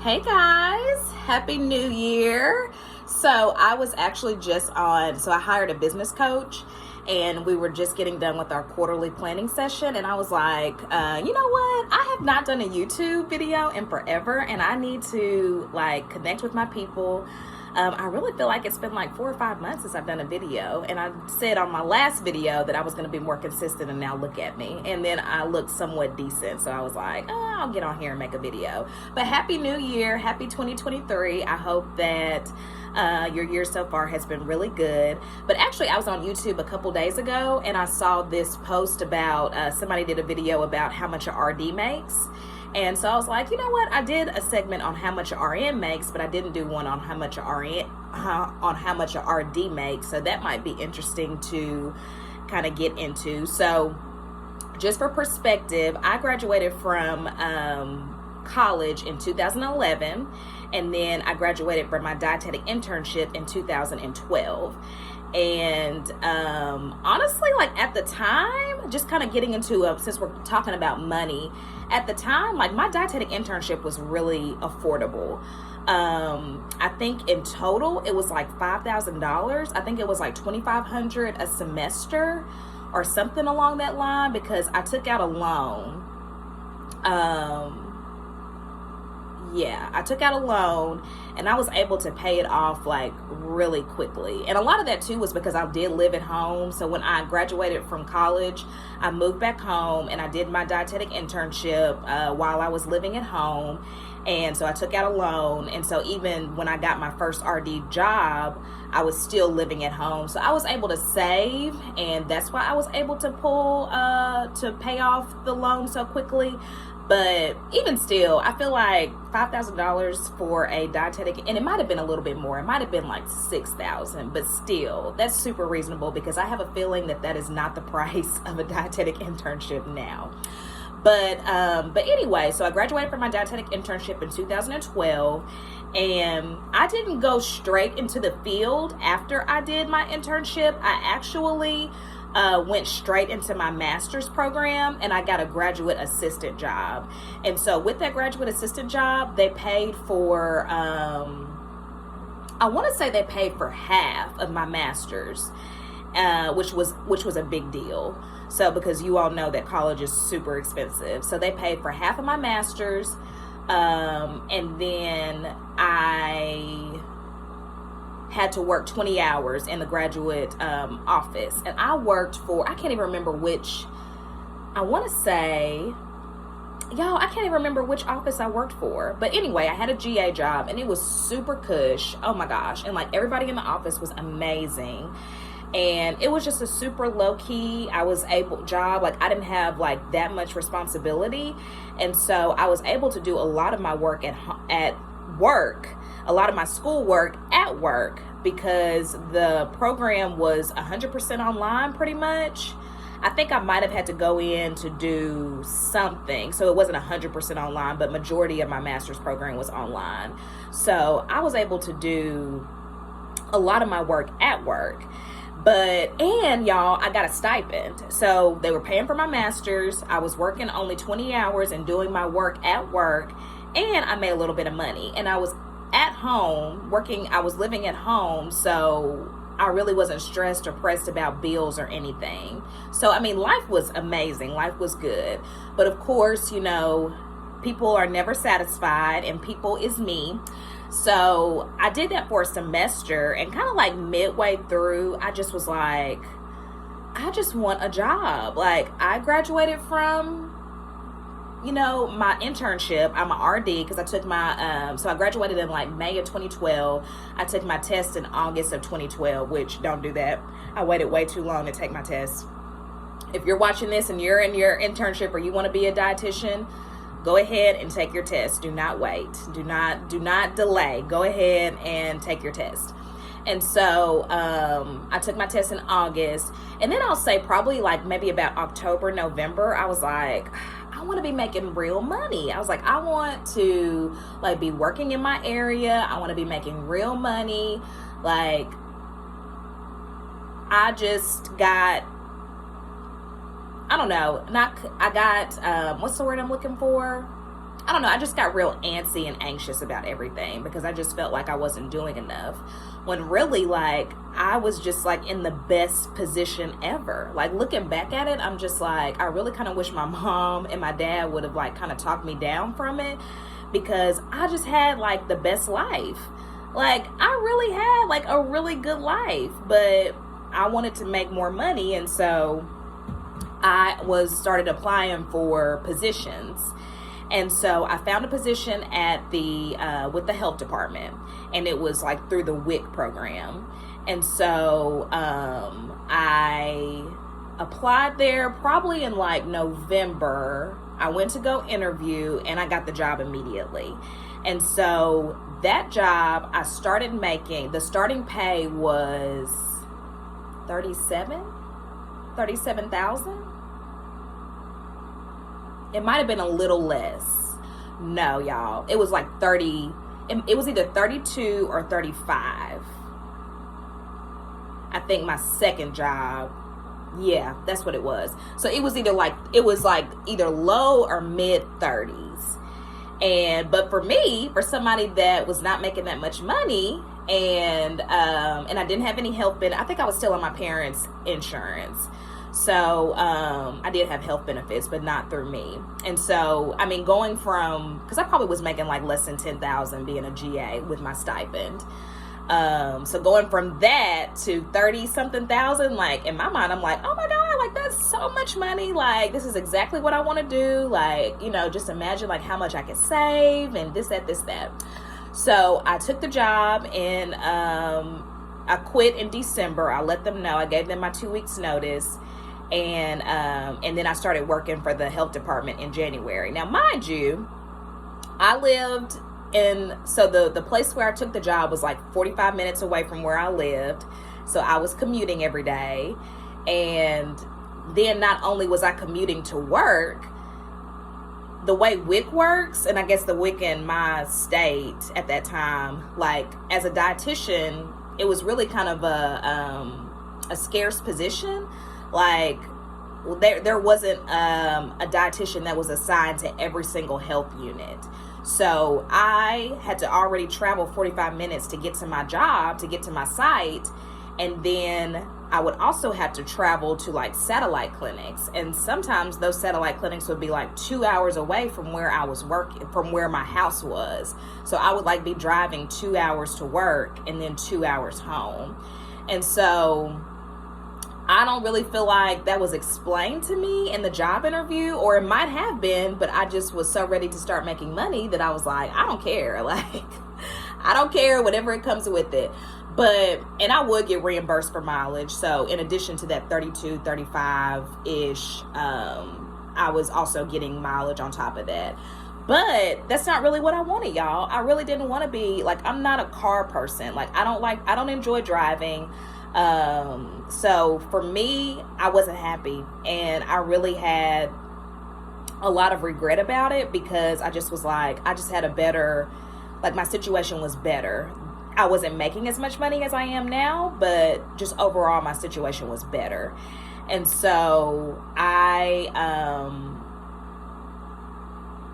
Hey guys, Happy New Year. So I was actually I hired a business coach and we were just getting done with our quarterly planning session. And I was like, you know what? I have not done a YouTube video in forever and I need to connect with my people. I really feel like it's been like 4 or 5 months since I've done a video, and I said on my last video that I was going to be more consistent, and now look at me. And then I looked somewhat decent, so I was like, oh, I'll get on here and make a video. But Happy New Year, Happy 2023. I hope that your year so far has been really good. But actually, I was on YouTube a couple days ago, and I saw this post about somebody did a video about how much an RD makes. And so I was like, you know what? I did a segment on how much an RN makes, but I didn't do one on how much an RD makes. So that might be interesting to kind of get into. So just for perspective, I graduated from college in 2011, and then I graduated from my dietetic internship in 2012. And honestly, at the time, just kind of getting into since we're talking about money, at the time, my dietetic internship was really affordable. I think in total it was like $5,000. I think it was like $2,500 a semester or something along that line, because I took out a loan. I took out a loan and I was able to pay it off really quickly. And a lot of that too was because I did live at home. So when I graduated from college, I moved back home and I did my dietetic internship while I was living at home. And so I took out a loan. And so even when I got my first RD job, I was still living at home. So I was able to save, and that's why I was able to to pay off the loan so quickly. But even still, I feel like $5,000 for a dietetic, and it might have been a little bit more. It might have been like $6,000, but still, that's super reasonable, because I have a feeling that is not the price of a dietetic internship now. But anyway, so I graduated from my dietetic internship in 2012, and I didn't go straight into the field after I did my internship. I actually went straight into my master's program, and I got a graduate assistant job. And so with that graduate assistant job, they paid for, I want to say they paid for half of my master's, which was a big deal. So because you all know that college is super expensive. So they paid for half of my master's, and then I had to work 20 hours in the graduate office. And I worked for, I can't even remember which, I want to say, I can't even remember which office I worked for. But anyway, I had a GA job, and it was super cush. Oh my gosh. And everybody in the office was amazing. And it was just a super low-key, job. I didn't have that much responsibility. And so I was able to do a lot of my work at work, a lot of my schoolwork at work, because the program was 100% online pretty much. I think I might have had to go in to do something, so it wasn't 100% online, but majority of my master's program was online. So I was able to do a lot of my work at work. And y'all, I got a stipend. So they were paying for my master's. I was working only 20 hours and doing my work at work, and I made a little bit of money. And I was at home working, I was living at home, so I really wasn't stressed or pressed about bills or anything. So, life was amazing. Life was good. But of course, people are never satisfied, and people is me. So I did that for a semester, and kind of midway through, I just was like, I just want a job. I graduated from, my internship. I'm an RD because I took my, so I graduated in May of 2012. I took my test in August of 2012, which don't do that. I waited way too long to take my test. If you're watching this and you're in your internship or you want to be a dietitian, go ahead and take your test. Do not wait. Do not delay. Go ahead and take your test. And so I took my test in August, and then I'll say probably maybe about October, November, I was like, I want to be making real money. I was like, I want to be working in my area. I want to be making real money. I just got, I don't know, I got, what's the word I'm looking for? I don't know, I just got real antsy and anxious about everything because I just felt like I wasn't doing enough. When really, like, I was just like in the best position ever. Like, looking back at it, I'm just like, I really kind of wish my mom and my dad would have like kind of talked me down from it, because I just had like the best life. Like, I really had like a really good life, but I wanted to make more money, and so I started applying for positions. And so I found a position at with the health department, and it was like through the WIC program. And so I applied there probably in like November. I went to go interview, and I got the job immediately. And so that job, I started making, the starting pay was 37,000. It might have been a little less. No, y'all. It was like 30. It was either 32 or 35. I think my second job. Yeah, that's what it was. So it was either low or mid 30s. But for me, for somebody that was not making that much money, and I didn't have any health benefits. I think I was still on my parents' insurance. So I did have health benefits, but not through me. And so, I mean, going from, because I probably was making like less than 10,000 being a GA with my stipend. So going from that to 30 something thousand, like in my mind, I'm like, oh my God, like that's so much money. Like, this is exactly what I want to do. Like, just imagine like how much I could save and this, that. So I took the job, and I quit in December. I let them know. I gave them my 2 weeks notice. And then I started working for the health department in January. Now, mind you, I lived so the place where I took the job was like 45 minutes away from where I lived. So I was commuting every day. And then not only was I commuting to work, the way WIC works, and I guess the WIC in my state at that time, like as a dietitian, it was really kind of a scarce position. Like, there wasn't a dietitian that was assigned to every single health unit. So I had to already travel 45 minutes to get to my job, to get to my site. And then I would also have to travel to like satellite clinics. And sometimes those satellite clinics would be like 2 hours away from where I was working, from where my house was. So I would like be driving 2 hours to work and then 2 hours home. And so I don't really feel like that was explained to me in the job interview, or it might have been, but I just was so ready to start making money that I was like, I don't care. Like, I don't care, whatever it comes with it. And I would get reimbursed for mileage. So in addition to that 32, 35-ish, I was also getting mileage on top of that. But that's not really what I wanted, y'all. I really didn't want to be, like, I'm not a car person. Like, I don't enjoy driving. So for me, I wasn't happy, and I really had a lot of regret about it, because I just was like, I just had a better, like, my situation was better. I wasn't making as much money as I am now, but just overall my situation was better. And so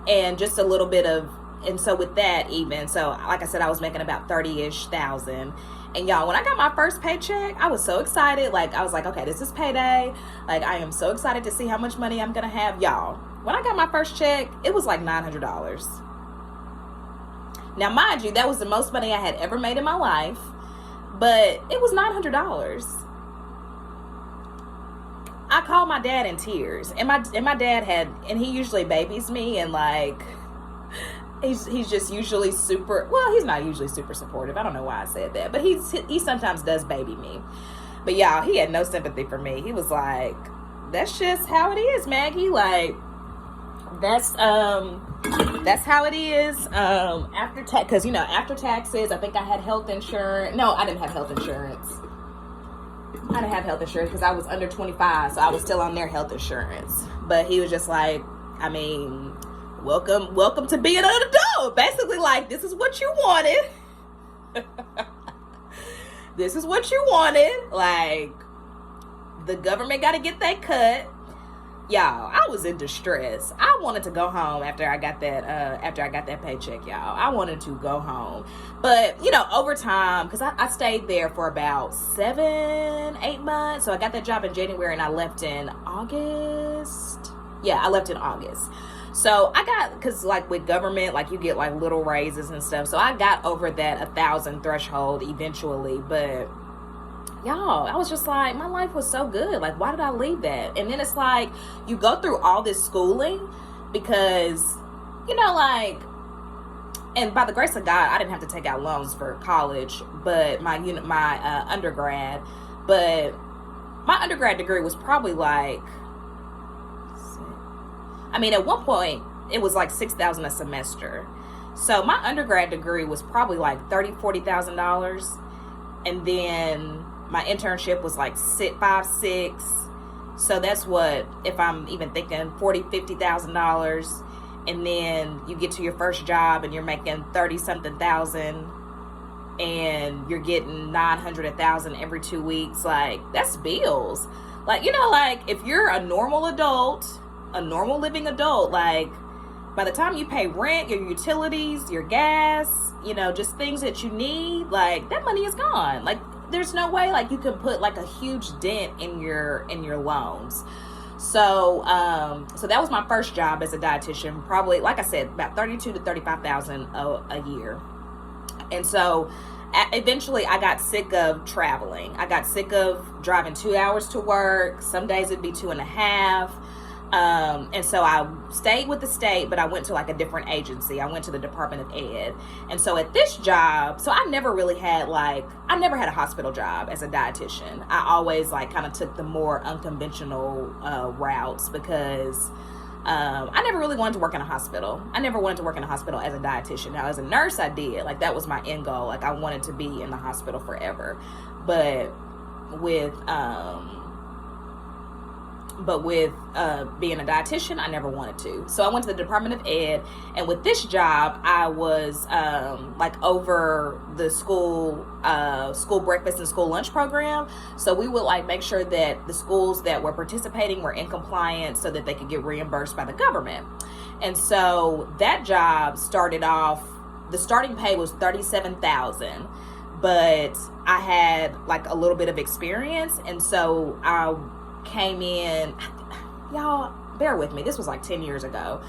and just a little bit of, and so with that even, so like I said, I was making about 30-ish thousand. And y'all, when I got my first paycheck, I was so excited. Like, I was like, okay, this is payday. Like, I am so excited to see how much money I'm going to have. Y'all, when I got my first check, it was like $900. Now, mind you, that was the most money I had ever made in my life. But it was $900. I called my dad in tears. And my dad and he usually babies me, and like, he's just usually super, well, he's not usually super supportive. I don't know why I said that, but he sometimes does baby me. But y'all, he had no sympathy for me. He was like, that's just how it is, Maggie. Like, that's how it is. After tax, because after taxes, I think I had health insurance. No, I didn't have health insurance. I didn't have health insurance because I was under 25, so I was still on their health insurance. But he was just like, I mean, welcome to being an adult. Basically, like, this is what you wanted. This is what you wanted. Like, the government got to get that cut. Y'all, I was in distress. I wanted to go home after I got that paycheck, y'all. I wanted to go home. But, over time, because I stayed there for about 7-8 months. So I got that job in January and I left in August. Yeah, I left in August. So I got, because like with government, like you get like little raises and stuff. So I got over that 1,000 threshold eventually. But y'all, I was just like, my life was so good. Like, why did I leave that? And then it's like, you go through all this schooling because, and by the grace of God, I didn't have to take out loans for college, but my undergrad. But my undergrad degree was probably like, at one point, it was like $6,000 a semester. So my undergrad degree was probably like $40,000. And then my internship was like $5,000, $6,000. So that's what, if I'm even thinking $50,000, and then you get to your first job and you're making 30-something thousand, and you're getting $900, $1,000 every 2 weeks. Like, that's bills. Like, if you're a normal adult, a normal living adult, like, by the time you pay rent, your utilities, your gas, just things that you need, like, that money is gone. Like, there's no way like you can put like a huge dent in your loans. So that was my first job as a dietitian, probably, like I said, about 32 to 35,000 a year. And so eventually I got sick of traveling. I got sick of driving 2 hours to work. Some days it'd be 2.5. And so I stayed with the state, but I went to like a different agency. I went to the Department of Ed. And so at this job, so I never had a hospital job as a dietitian. I always like kind of took the more unconventional routes because I never really wanted to work in a hospital. I never wanted to work in a hospital as a dietitian. Now, as a nurse, I did. Like, that was my end goal. Like, I wanted to be in the hospital forever. But with being a dietitian, I never wanted to. So I went to the Department of Ed, and with this job, I was over the school breakfast and school lunch program. So we would like make sure that the schools that were participating were in compliance so that they could get reimbursed by the government. And so that job started off, the starting pay was $37,000, but I had like a little bit of experience, and so I came in, y'all bear with me, this was like 10 years ago.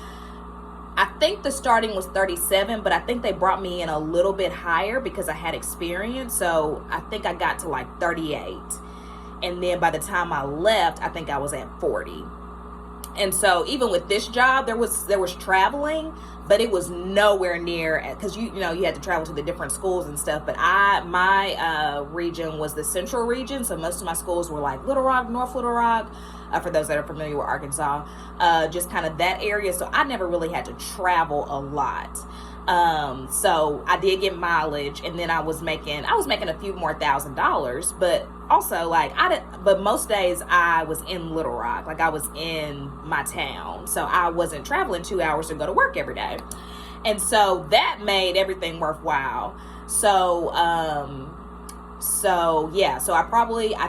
I think the starting was 37, but I think they brought me in a little bit higher because I had experience. So I think I got to like 38. And then by the time I left, I think I was at 40. And so even with this job, there was traveling, but it was nowhere near, because you had to travel to the different schools and stuff. But my region was the central region, so most of my schools were like Little Rock, North Little Rock, for those that are familiar with Arkansas, just kind of that area. So I never really had to travel a lot. So I did get mileage, and then I was making a few more $1,000s, but also but most days I was in Little Rock, like I was in my town. So I wasn't traveling 2 hours to go to work every day. And so that made everything worthwhile. So I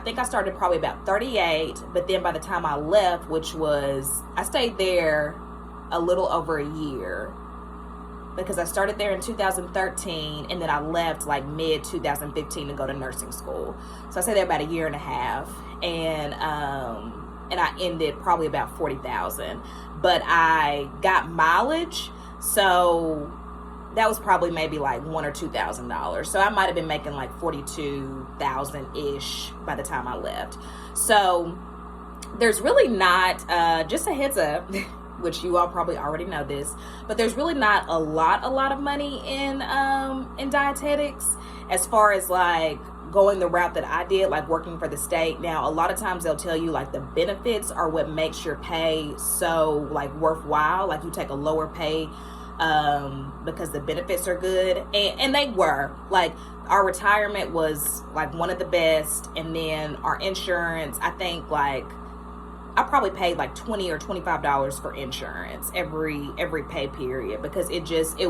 think I started probably about 38, but then by the time I left, I stayed there a little over a year, because I started there in 2013, and then I left like mid 2015 to go to nursing school. So I stayed there about a year and a half, and I ended probably about 40,000, but I got mileage, so that was probably maybe like $1,000 or $2,000. So I might have been making like 42,000 ish by the time I left. So there's really not, just a heads up, which you all probably already know this, but there's really not a lot of money in dietetics, as far as like going the route that I did, like working for the state. Now, a lot of times they'll tell you like the benefits are what makes your pay so like worthwhile. Like you take a lower pay because the benefits are good, and they were. Like our retirement was like one of the best, and then our insurance, I think like I probably paid like $20 or $25 for insurance every pay period, because it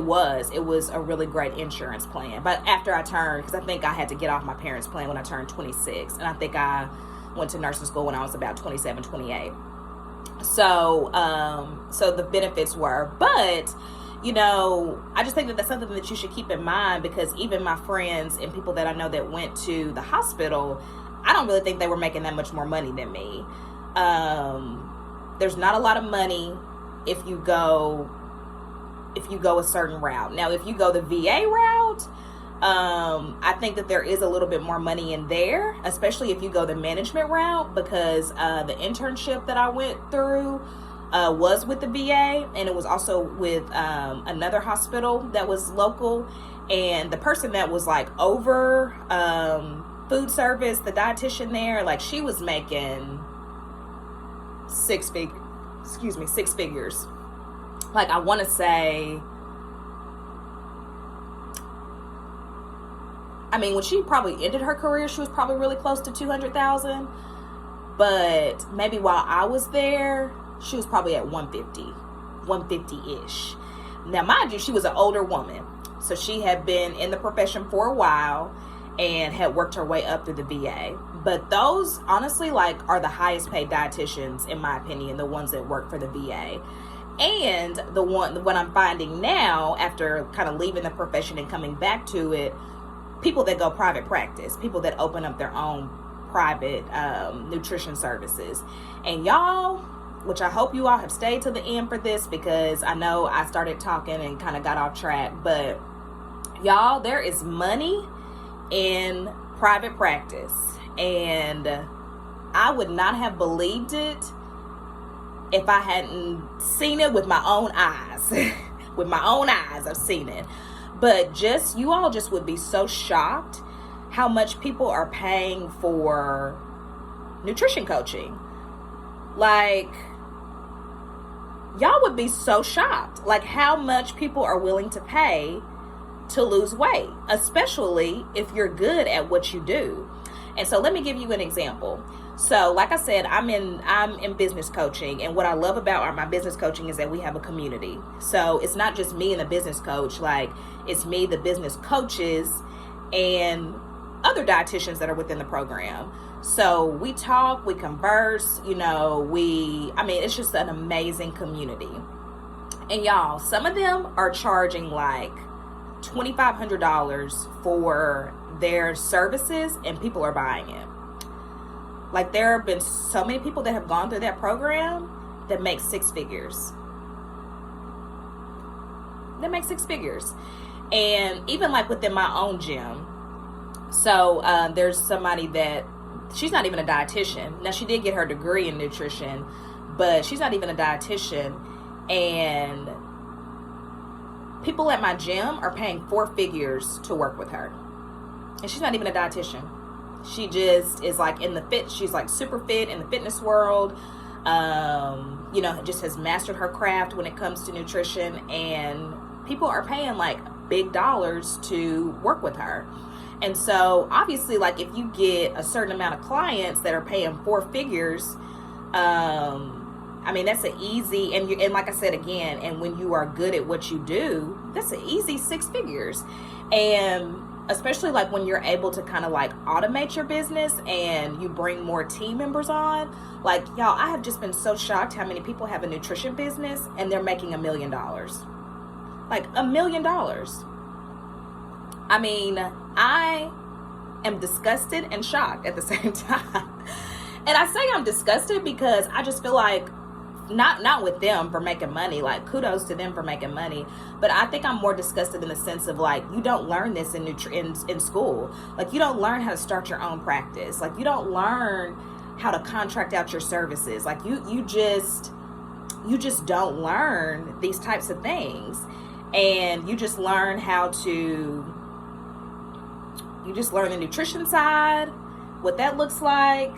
was a really great insurance plan. But after I turned, because I think I had to get off my parents' plan when I turned 26, and I think I went to nursing school when I was about 27, 28. So the benefits were, but I just think that that's something that you should keep in mind, because even my friends and people that I know that went to the hospital, I don't really think they were making that much more money than me. There's not a lot of money if you go a certain route. Now, if you go the VA route, I think that there is a little bit more money in there, especially if you go the management route, because the internship that I went through was with the VA, and it was also with another hospital that was local. And the person that was like over food service, the dietitian there, like she was making six figures. Like, I want to say, I mean, when she probably ended her career, she was probably really close to 200,000. But maybe while I was there, she was probably at 150-ish. Now, mind you, she was an older woman. So she had been in the profession for a while and had worked her way up through the VA. But those, honestly, like, are the highest paid dietitians, in my opinion, the ones that work for the VA. And what I'm finding now, after kind of leaving the profession and coming back to it, people that go private practice, people that open up their own private nutrition services. And y'all, which I hope you all have stayed to the end for this, because I know I started talking and kind of got off track, but y'all, there is money in private practice, and I would not have believed it if I hadn't seen it with my own eyes. With my own eyes, I've seen it. But you all just would be so shocked how much people are paying for nutrition coaching. Like, y'all would be so shocked, like, how much people are willing to pay to lose weight, especially if you're good at what you do. And so let me give you an example. So like I said, I'm in business coaching, and what I love about my business coaching is that we have a community. So it's not just me and the business coach, like, it's me, the business coaches, and other dietitians that are within the program. So we talk, we converse, it's just an amazing community. And y'all, some of them are charging like $2,500 for their services, and people are buying it. Like, there have been so many people that have gone through that program that make six figures. And even like within my own gym. So there's somebody that, she's not even a dietitian. Now, she did get her degree in nutrition, but she's not even a dietitian. And people at my gym are paying 4 figures to work with her. And she's not even a dietitian. She just is like she's like super fit in the fitness world. Just has mastered her craft when it comes to nutrition, and people are paying like big dollars to work with her. And so obviously, like, if you get a certain amount of clients that are paying 4 figures, that's an easy, and like I said again, and when you are good at what you do, that's an easy 6 figures. And especially like when you're able to kind of like automate your business and you bring more team members on. Like, y'all, I have just been so shocked how many people have a nutrition business and they're making $1 million. Like, $1 million. I mean, I am disgusted and shocked at the same time. And I say I'm disgusted because I just feel like, not with them for making money, like, kudos to them for making money, but I think I'm more disgusted in the sense of, like, you don't learn this in school. Like, you don't learn how to start your own practice. Like, you don't learn how to contract out your services. Like, you just don't learn these types of things. And you just learn the nutrition side, what that looks like,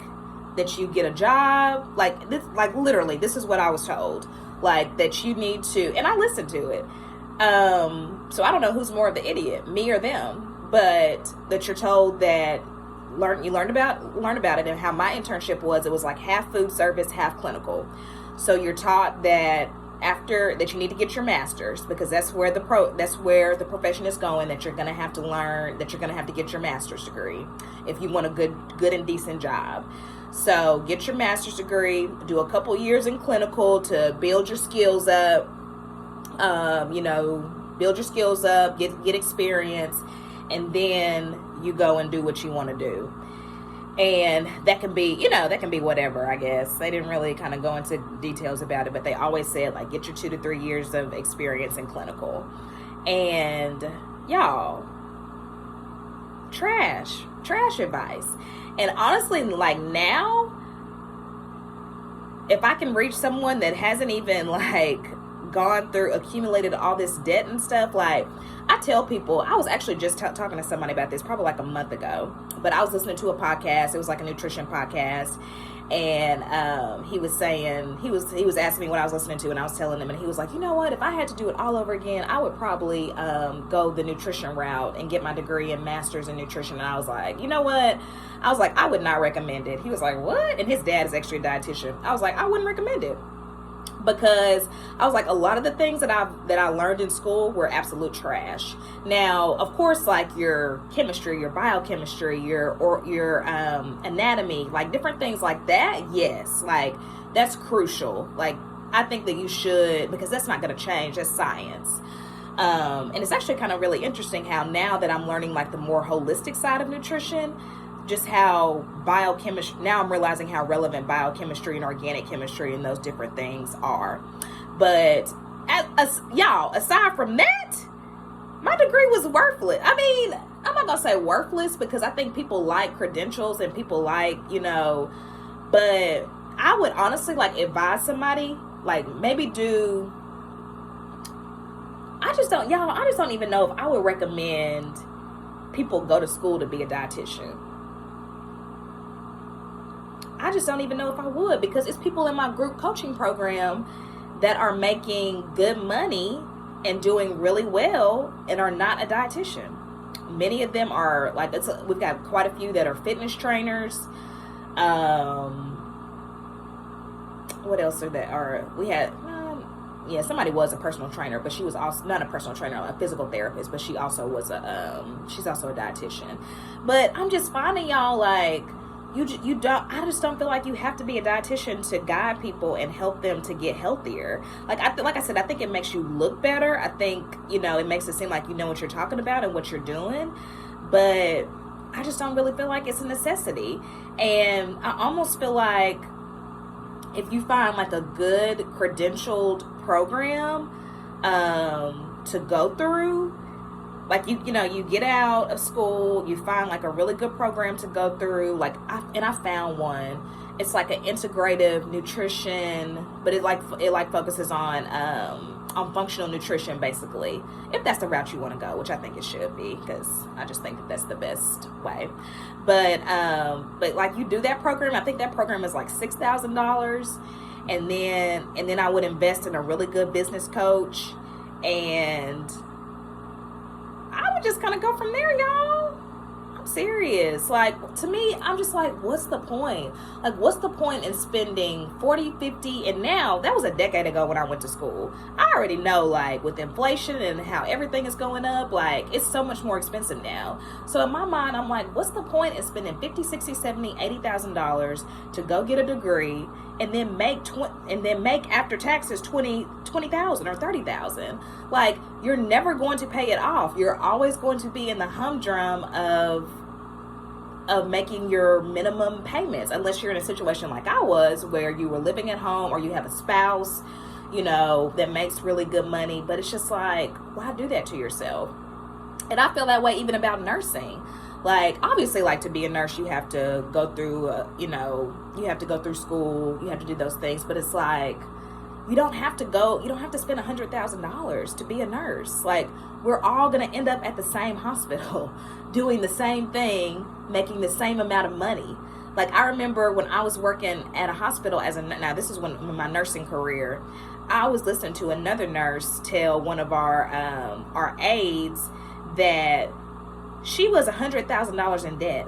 that you get a job, like this, like literally, this is what I was told, like, that you need to, and I listened to it. So I don't know who's more of the idiot, me or them, but that you're told that learn about it. And how my internship was, it was like half food service, half clinical. So you're taught that after that, you need to get your master's, because that's where the profession is going, that you're going to have to learn, that you're going to have to get your master's degree if you want a good and decent job. So get your master's degree, do a couple years in clinical to build your skills up, build your skills up, get experience, and then you go and do what you want to do. And that can be whatever, I guess. They didn't really kind of go into details about it, but they always said, like, get your 2 to 3 years of experience in clinical. And y'all, trash advice. And honestly, like, now, if I can reach someone that hasn't even, like, accumulated all this debt and stuff, like, I tell people, I was actually just talking to somebody about this probably like a month ago, but I was listening to a podcast. It was like a nutrition podcast, and he was saying, he was asking me what I was listening to, and I was telling him, and he was like, you know what, if I had to do it all over again, I would probably go the nutrition route and get my degree and master's in nutrition. And I was like, you know what, I would not recommend it. He was like, what? And his dad is actually a dietitian. I was like, I wouldn't recommend it, because I was like, a lot of the things that I learned in school were absolute trash. Now, of course, like your chemistry, your biochemistry, your anatomy, like different things like that, yes, like that's crucial. Like, I think that you should, because that's not going to change. That's science. And it's actually kind of really interesting how now that I'm learning like the more holistic side of nutrition, just how biochemistry, now I'm realizing how relevant biochemistry and organic chemistry and those different things are. But y'all, aside from that, my degree was worthless. I mean, I'm not gonna say worthless, because I think people like credentials and people like, but I would honestly like advise somebody, like, maybe I just don't even know if I would recommend people go to school to be a dietitian. I just don't even know if I would, because it's people in my group coaching program that are making good money and doing really well and are not a dietitian. Many of them are like, we've got quite a few that are fitness trainers. What else we had, somebody was a personal trainer, but she was also not a personal trainer, a physical therapist, but she also was she's also a dietitian. But I'm just finding, y'all, like, I just don't feel like you have to be a dietitian to guide people and help them to get healthier. Like I said, I think it makes you look better. I think, it makes it seem like you know what you're talking about and what you're doing, but I just don't really feel like it's a necessity. And I almost feel like if you find like a good credentialed program to go through, like you get out of school, you find like a really good program to go through. Like I found one. It's like an integrative nutrition, but it focuses on functional nutrition, basically. If that's the route you want to go, which I think it should be, because I just think that that's the best way. But like you do that program. I think that program is like $6,000, and then I would invest in a really good business coach, and I would just kind of go from there, y'all. I'm serious. Like, to me, I'm just like, what's the point? Like, what's the point in spending 40, 50, and now, that was a decade ago when I went to school. I already know, like, with inflation and how everything is going up, like, it's so much more expensive now. So in my mind, I'm like, what's the point in spending $50, $60, $70, $80,000 to go get a degree and then make after taxes $20,000 or $30,000? Like, you're never going to pay it off. You're always going to be in the humdrum of making your minimum payments, unless you're in a situation like I was, where you were living at home or you have a spouse, that makes really good money. But it's just like, why do that to yourself? And I feel that way even about nursing. Like, obviously, like, to be a nurse, you have to go through, you have to go through school, you have to do those things, but it's like, you don't have to spend $100,000 to be a nurse. Like, we're all going to end up at the same hospital doing the same thing, making the same amount of money. Like, I remember when I was working at a hospital now this is when my nursing career, I was listening to another nurse tell one of our aides that she was $100,000 in debt.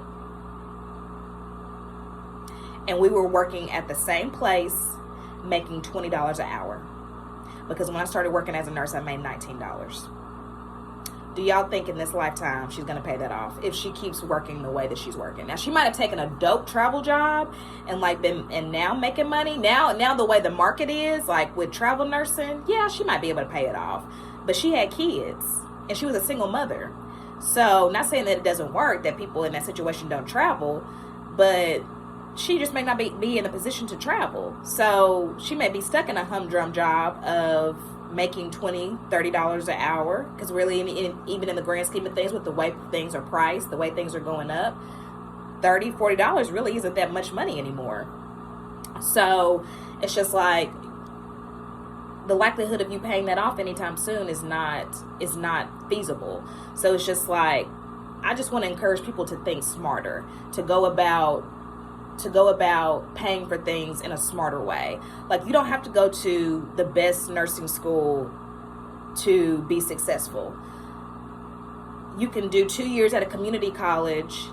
And we were working at the same place, making $20 an hour. because when I started working as a nurse, I made $19. Do y'all think in this lifetime she's going to pay that off if she keeps working the way that she's working? Now, she might have taken a dope travel job and now making money. Now the way the market is, like with travel nursing, yeah, she might be able to pay it off. But she had kids and she was a single mother. So, not saying that it doesn't work, that people in that situation don't travel, but she just may not be in a position to travel. So, she may be stuck in a humdrum job of making $20, $30 an hour, because really, even in the grand scheme of things, with the way things are priced, the way things are going up, $30, $40 really isn't that much money anymore. So it's just like the likelihood of you paying that off anytime soon is not feasible. So it's just like, I just want to encourage people to think smarter, to go about paying for things in a smarter way. Like, you don't have to go to the best nursing school to be successful. You can do 2 years at a community college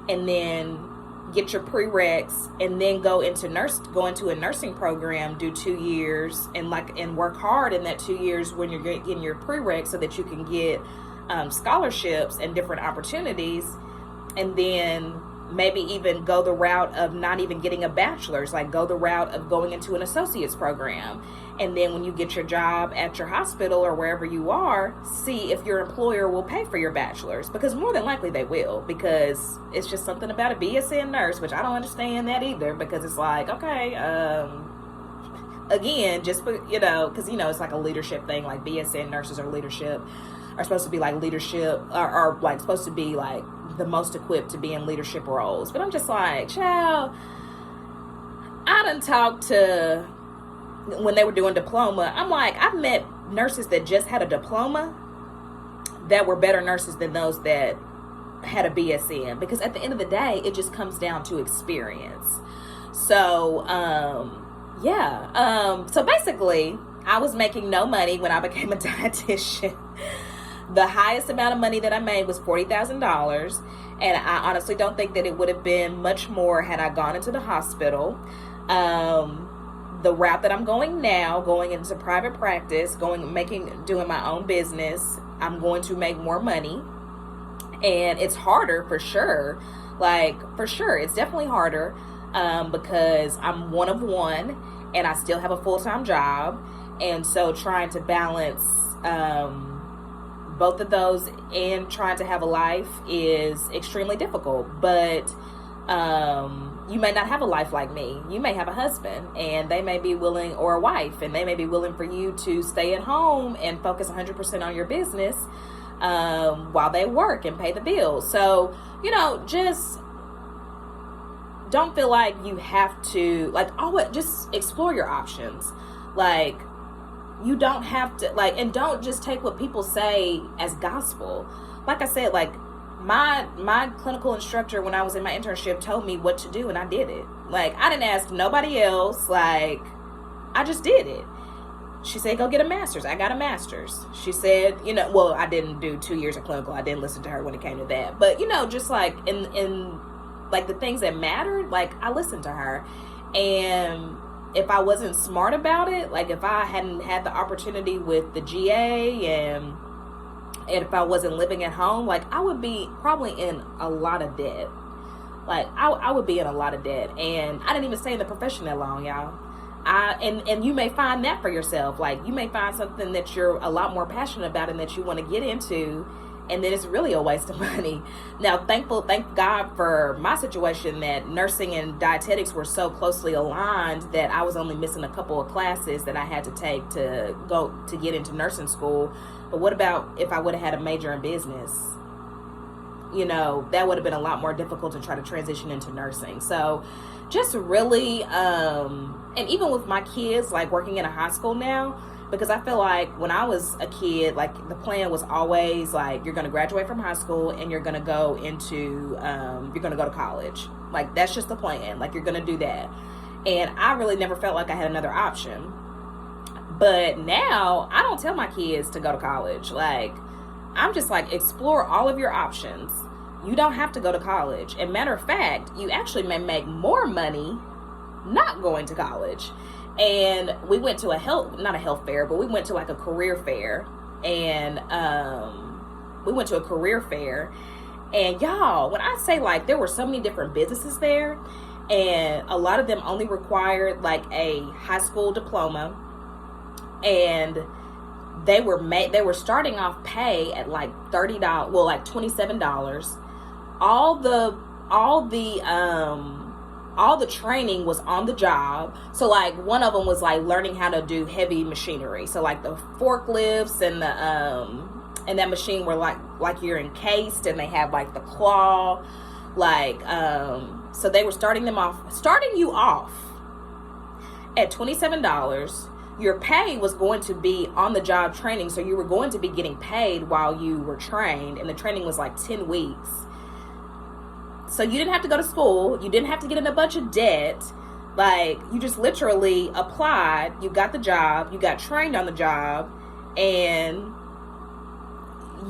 and then get your prereqs and then go into a nursing program, do 2 years and work hard in that 2 years when you're getting your prereqs so that you can get scholarships and different opportunities, and then maybe even go the route of not even getting a bachelor's, like go the route of going into an associate's program. And then when you get your job at your hospital or wherever you are, see if your employer will pay for your bachelor's, because more than likely they will, because it's just something about a BSN nurse, which I don't understand that either, because it's like, okay, again, just for, because, it's like a leadership thing, like BSN nurses are supposed to be like leadership, or like supposed to be like the most equipped to be in leadership roles. But I'm just like, child, I done talked to, when they were doing diploma, I'm like, I've met nurses that just had a diploma that were better nurses than those that had a BSN, because at the end of the day, it just comes down to experience. So, so basically, I was making no money when I became a dietitian. The highest amount of money that I made was $40,000, and I honestly don't think that it would have been much more had I gone into the hospital. The route that I'm going now, going into private practice, doing my own business, I'm going to make more money, and it's harder for sure. It's definitely harder because I'm one of one, and I still have a full-time job, and so trying to balance both of those and trying to have a life is extremely difficult. But you may not have a life like me. You may have a husband, and they may be willing, or a wife, and they may be willing for you to stay at home and focus 100% on your business while they work and pay the bills. So, just don't feel like you have to, always just explore your options. You don't have to, and don't just take what people say as gospel. Like I said, my clinical instructor when I was in my internship told me what to do, and I did it. I didn't ask nobody else. I just did it. She said, go get a master's. I got a master's. She said, I didn't do 2 years of clinical. I didn't listen to her when it came to that. But, just in the things that mattered, I listened to her. And if I wasn't smart about it, if I hadn't had the opportunity with the GA and if I wasn't living at home, I would be probably in a lot of debt. I would be in a lot of debt. And I didn't even stay in the profession that long, y'all. And you may find that for yourself. You may find something that you're a lot more passionate about and that you want to get into, and then it's really a waste of money. Now, thank God for my situation that nursing and dietetics were so closely aligned that I was only missing a couple of classes that I had to take to get into nursing school. But what about if I would have had a major in business? That would have been a lot more difficult to try to transition into nursing. So just really, and even with my kids, working in a high school now, because I feel like when I was a kid, the plan was always you're going to graduate from high school and you're going to go to college. That's just the plan. You're going to do that. And I really never felt like I had another option. But now I don't tell my kids to go to college. I'm just explore all of your options. You don't have to go to college. And matter of fact, you actually may make more money not going to college. And we went to not a health fair, but we went to like a career fair. And we went to a career fair. And y'all, when I say like there were so many different businesses there, and a lot of them only required like a high school diploma, and they were starting off pay at like $30, well, like $27. All the training was on the job. So like one of them was like learning how to do heavy machinery. So like the forklifts and that machine were like you're encased, and they have like the claw, like so they were starting you off at $27. Your pay was going to be on the job training, so you were going to be getting paid while you were trained, and the training was like 10 weeks. So you didn't have to go to school, you didn't have to get in a bunch of debt. Like, you just literally applied, you got the job, you got trained on the job, and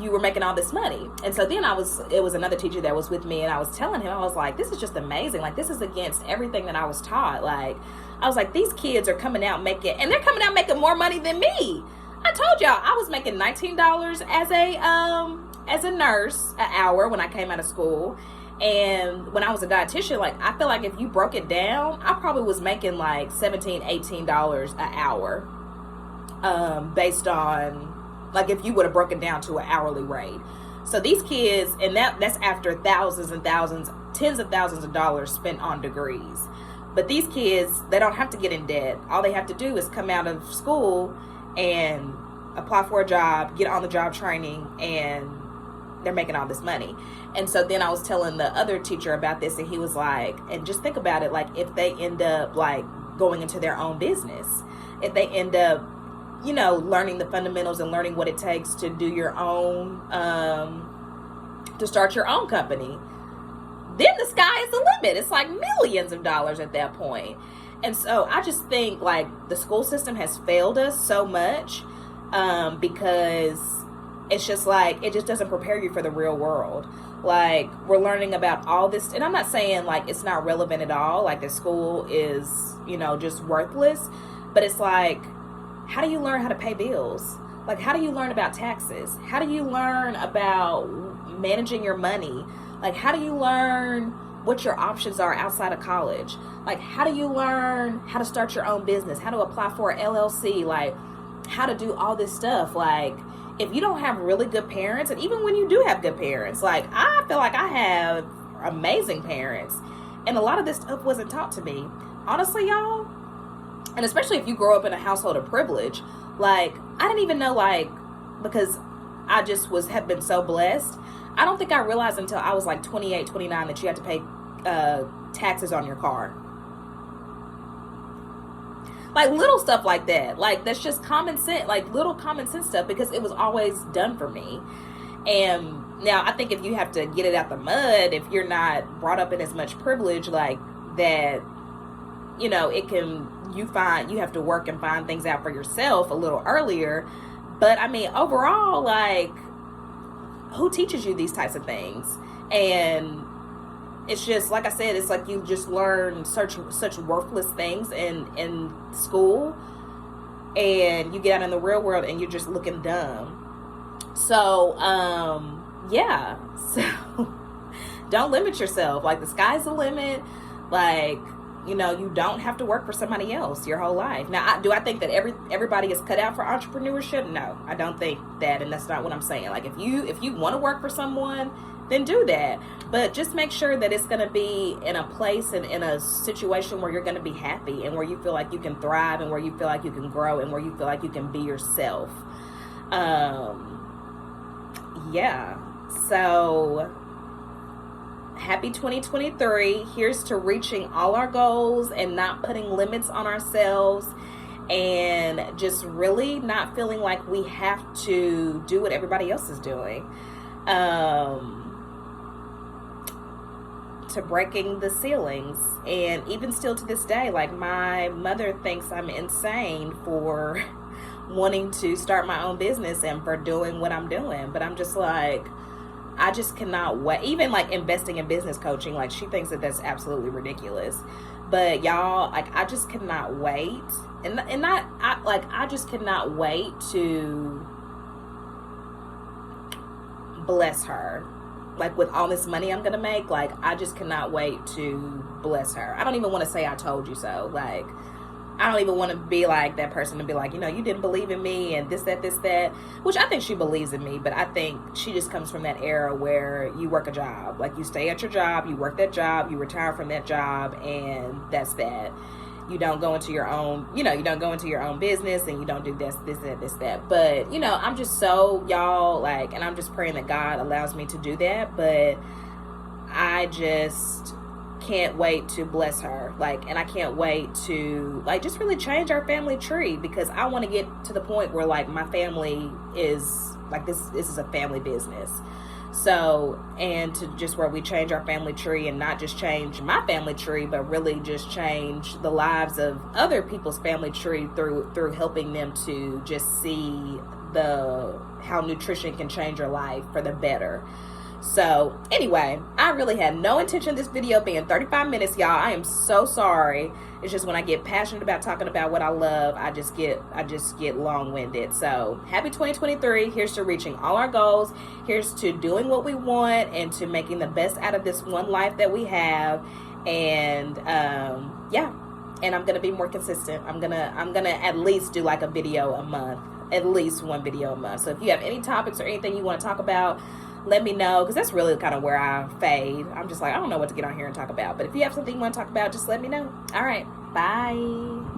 you were making all this money. And so then it was another teacher that was with me, and I was telling him, I was like, this is just amazing. Like, this is against everything that I was taught. Like, I was like, these kids are coming out making more money than me. I told y'all I was making $19 as a nurse an hour when I came out of school. And when I was a dietitian, like, I feel like if you broke it down, I probably was making like $17, $18 an hour, based on, like, if you would have broken down to an hourly rate. So these kids, and that's after thousands and thousands, tens of thousands of dollars spent on degrees. But these kids, they don't have to get in debt. All they have to do is come out of school and apply for a job, get on the job training, and they're making all this money. And so then I was telling the other teacher about this, and he was like, and just think about it, like, if they end up like going into their own business, if they end up, you know, learning the fundamentals and learning what it takes to do your own, to start your own company, then the sky is the limit. It's like millions of dollars at that point. And so I just think like the school system has failed us so much, because it's just like, it just doesn't prepare you for the real world. Like, we're learning about all this, and I'm not saying like it's not relevant at all, like the school is, you know, just worthless, but it's like, how do you learn how to pay bills? Like, how do you learn about taxes? How do you learn about managing your money? Like, how do you learn what your options are outside of college? Like, how do you learn how to start your own business? How to apply for an LLC? Like, how to do all this stuff? Like, if you don't have really good parents, and even when you do have good parents, like, I feel like I have amazing parents, and a lot of this stuff wasn't taught to me. Honestly, y'all, and especially if you grow up in a household of privilege, like, I didn't even know, like, because I just have been so blessed. I don't think I realized until I was like 28, 29 that you had to pay taxes on your car. Like, little stuff like that. Like, that's just common sense, like little common sense stuff, because it was always done for me. And now I think if you have to get it out the mud, if you're not brought up in as much privilege, like that, you know, you have to work and find things out for yourself a little earlier. But I mean, overall, like, who teaches you these types of things? And it's just, like I said, it's like you just learn such worthless things in school, and you get out in the real world and you're just looking dumb. So, yeah. So, don't limit yourself. Like, the sky's the limit. Like, you know, you don't have to work for somebody else your whole life. Now, do I think that everybody is cut out for entrepreneurship? No, I don't think that, and that's not what I'm saying. Like, if you want to work for someone, then do that. But just make sure that it's going to be in a place and in a situation where you're going to be happy, and where you feel like you can thrive, and where you feel like you can grow, and where you feel like you can be yourself. Yeah. So, happy 2023. Here's to reaching all our goals and not putting limits on ourselves, and just really not feeling like we have to do what everybody else is doing. To breaking the ceilings. And even still to this day, like, my mother thinks I'm insane for wanting to start my own business and for doing what I'm doing. But I'm just like, I just cannot wait. Even like investing in business coaching, like, she thinks that that's absolutely ridiculous. But y'all, like, I just cannot wait. And not, I just cannot wait to bless her. Like, with all this money I'm gonna make, like, I just cannot wait to bless her. I don't even want to say I told you so. Like, I don't even want to be like that person to be like, you know, you didn't believe in me and this, that, which I think she believes in me, but I think she just comes from that era where you work a job. Like, you stay at your job, you work that job, you retire from that job, and that's that. You don't go into your own, you know, you don't go into your own business, and you don't do this, that. But, you know, I'm just so, y'all, like, and I'm just praying that God allows me to do that. But I just can't wait to bless her. Like, and I can't wait to, like, just really change our family tree, because I want to get to the point where, like, my family is, like, this is a family business. So, and to just where we change our family tree, and not just change my family tree, but really just change the lives of other people's family tree through helping them to just see how nutrition can change your life for the better. So anyway, I really had no intention of this video being 35 minutes, y'all. I am so sorry. It's just when I get passionate about talking about what I love, I just get long-winded. So happy 2023. Here's to reaching all our goals. Here's to doing what we want and to making the best out of this one life that we have. And yeah, and I'm gonna be more consistent. I'm gonna at least do like a video a month, at least one video a month. So if you have any topics or anything you want to talk about, let me know, because that's really kind of where I fade. I'm just like, I don't know what to get on here and talk about. But if you have something you want to talk about, just let me know. All right, bye.